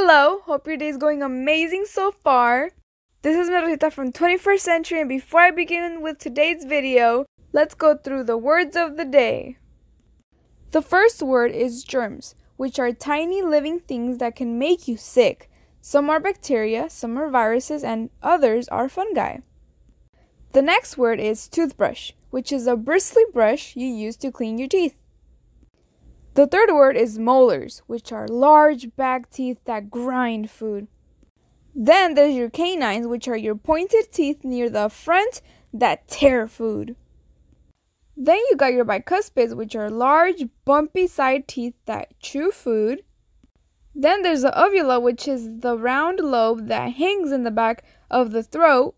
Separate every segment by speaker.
Speaker 1: Hello, hope your day is going amazing so far. This is Rosita from 21st Century, and before I begin with today's video, let's go through the words of the day. The first word is germs, which are tiny living things that can make you sick. Some are bacteria, some are viruses, and others are fungi. The next word is toothbrush, which is a bristly brush you use to clean your teeth. The third word is molars, which are large back teeth that grind food. Then there's your canines, which are your pointed teeth near the front that tear food. Then you got your bicuspids, which are large, bumpy side teeth that chew food. Then there's the uvula, which is the round lobe that hangs in the back of the throat.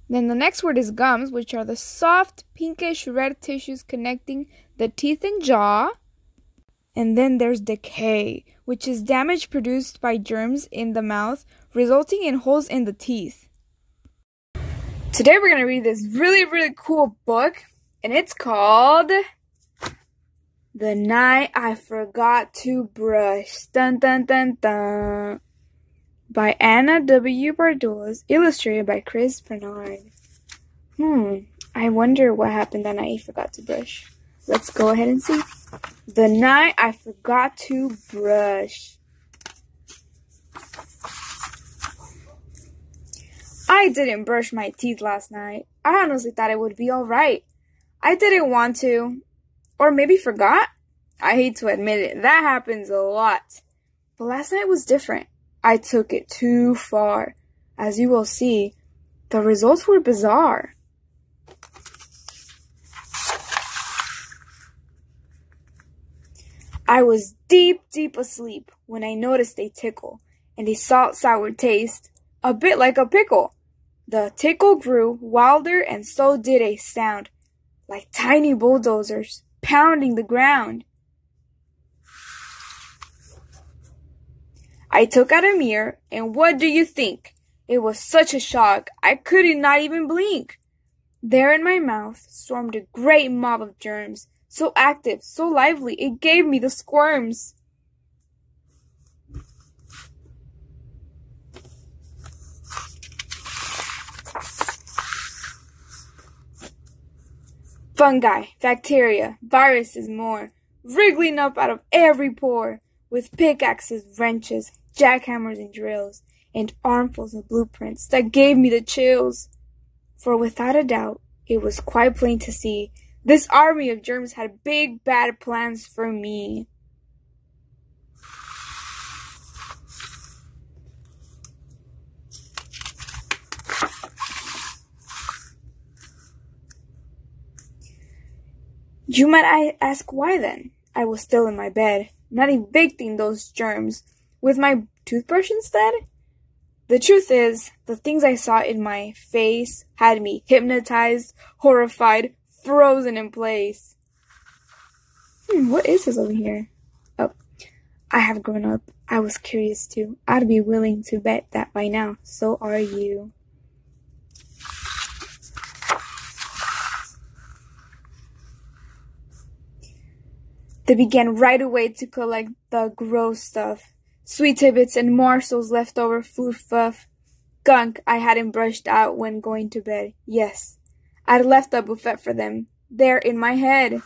Speaker 1: Then the next word is gums, which are the soft, pinkish red tissues connecting the teeth and jaw. And then there's decay, which is damage produced by germs in the mouth, resulting in holes in the teeth. Today we're going to read this really cool book, and it's called The Night I Forgot to Brush, dun dun dun dun, by Anna W. Bardaus, illustrated by Barnard. I wonder what happened that night I forgot to brush. Let's go ahead and see. The night I forgot to brush. I didn't brush my teeth last night. I honestly thought it would be alright. I didn't want to. Or maybe forgot. I hate to admit it. That happens a lot. But last night was different. I took it too far. As you will see, the results were bizarre. I was deep asleep when I noticed a tickle and a salt-sour taste, a bit like a pickle. The tickle grew wilder, and so did a sound, like tiny bulldozers pounding the ground. I took out a mirror, and what do you think? It was such a shock, I could not even blink. There in my mouth swarmed a great mob of germs, so active, so lively, it gave me the squirms. Fungi, bacteria, viruses more, wriggling up out of every pore, with pickaxes, wrenches, jackhammers and drills, and armfuls of blueprints that gave me the chills. For without a doubt, it was quite plain to see this army of germs had big bad plans for me. You might ask why then? I was still in my bed, not evicting those germs, with my toothbrush instead. The truth is, the things I saw in my face had me hypnotized, horrified, frozen in place. What is this over here? Oh, I have grown up. I was curious too. I'd be willing to bet that by now. So are you. They began right away to collect the gross stuff. Sweet tidbits and morsels, leftover food fluff. Gunk I hadn't brushed out when going to bed. Yes, I'd left a buffet for them, there in my head.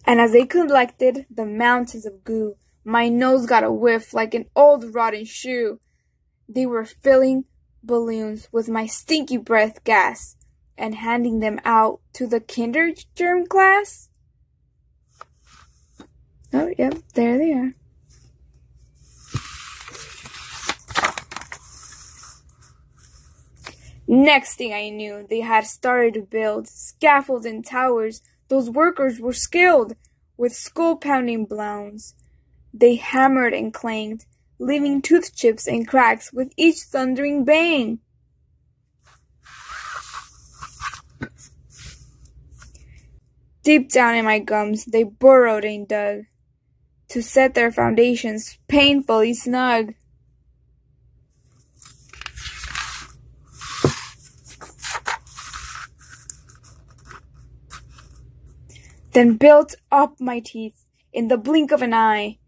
Speaker 1: And as they collected the mountains of goo, my nose got a whiff like an old rotten shoe. They were filling balloons with my stinky breath gas and handing them out to the kinder germ class. Oh, yep, there they are. Next thing I knew, they had started to build scaffolds and towers. Those workers were skilled with skull-pounding blows. They hammered and clanged, leaving tooth chips and cracks with each thundering bang. Deep down in my gums, they burrowed and dug to set their foundations painfully snug. Then built up my teeth in the blink of an eye,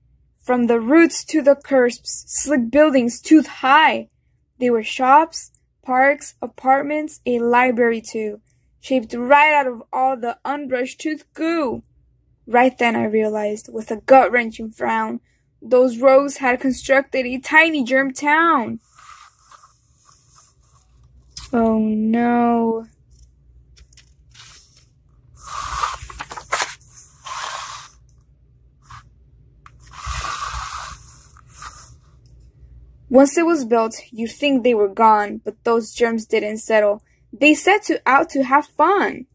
Speaker 1: From the roots to the curbs, slick buildings tooth high. They were shops, parks, apartments, a library too, shaped right out of all the unbrushed tooth goo. Right then I realized, with a gut-wrenching frown, those rogues had constructed a tiny germ town. Oh no. Once it was built, you'd think they were gone, but those germs didn't settle. They set out to have fun.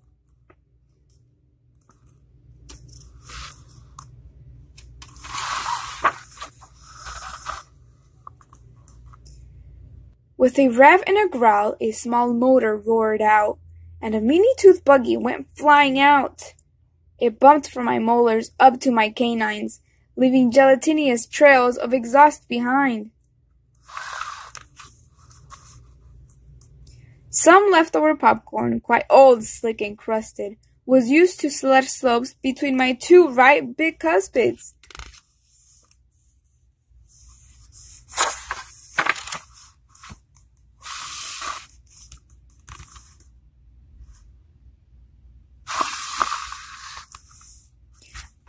Speaker 1: With a rev and a growl, a small motor roared out, and a mini tooth buggy went flying out. It bumped from my molars up to my canines, leaving gelatinous trails of exhaust behind. Some leftover popcorn, quite old, slick, and crusted, was used to select slopes between my two right big cuspids.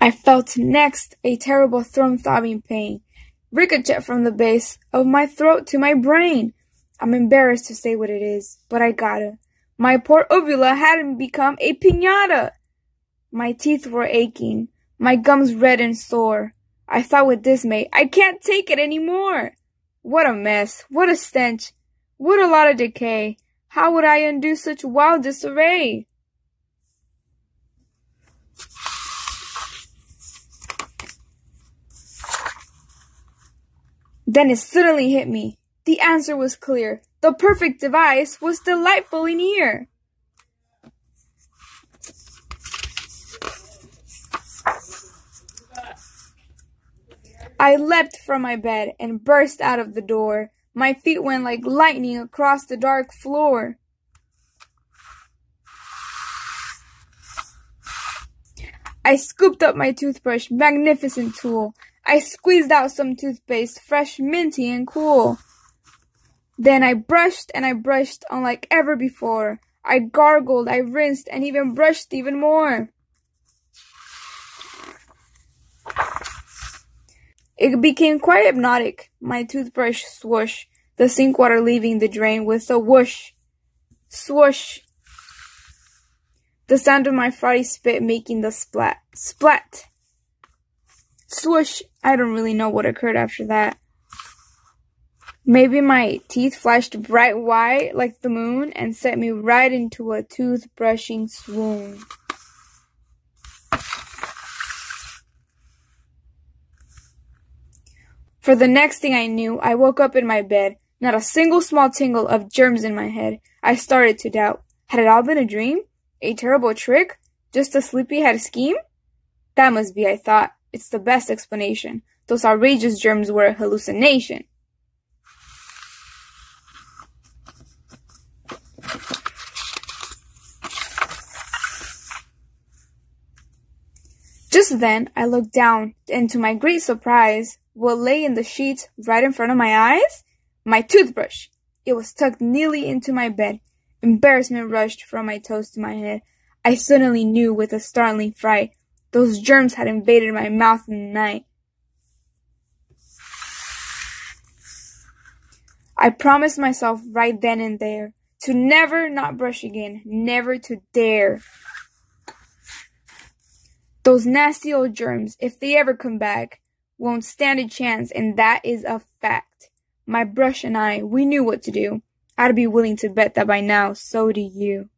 Speaker 1: I felt next a terrible throbbing pain, ricochet from the base of my throat to my brain. I'm embarrassed to say what it is, but I gotta. My poor uvula hadn't become a piñata. My teeth were aching, my gums red and sore. I thought with dismay, I can't take it anymore. What a mess, what a stench, what a lot of decay. How would I undo such wild disarray? Then it suddenly hit me. The answer was clear. The perfect device was delightfully near. I leapt from my bed and burst out of the door. My feet went like lightning across the dark floor. I scooped up my toothbrush, magnificent tool. I squeezed out some toothpaste, fresh, minty, and cool. Then I brushed and I brushed unlike ever before. I gargled, I rinsed, and even brushed even more. It became quite hypnotic, my toothbrush swoosh, the sink water leaving the drain with a whoosh, swoosh. The sound of my frothy spit making the splat, splat, swoosh. I don't really know what occurred after that. Maybe my teeth flashed bright white like the moon and set me right into a toothbrushing swoon. For the next thing I knew, I woke up in my bed, not a single small tingle of germs in my head. I started to doubt. Had it all been a dream? A terrible trick? Just a sleepyhead scheme? That must be, I thought. It's the best explanation. Those outrageous germs were a hallucination. Just then, I looked down, and to my great surprise, what lay in the sheets right in front of my eyes? My toothbrush. It was tucked neatly into my bed. Embarrassment rushed from my toes to my head. I suddenly knew with a startling fright, those germs had invaded my mouth in the night. I promised myself right then and there to never not brush again, never to dare. Those nasty old germs, if they ever come back, won't stand a chance, and that is a fact. My brush and I, we knew what to do. I'd be willing to bet that by now, so do you.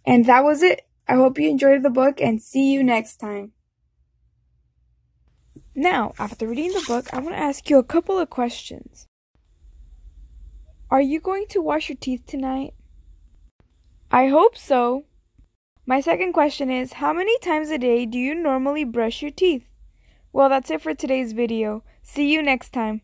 Speaker 1: And that was it. I hope you enjoyed the book, and see you next time. Now, after reading the book, I want to ask you a couple of questions. Are you going to wash your teeth tonight? I hope so. My second question is, how many times a day do you normally brush your teeth? Well, that's it for today's video. See you next time.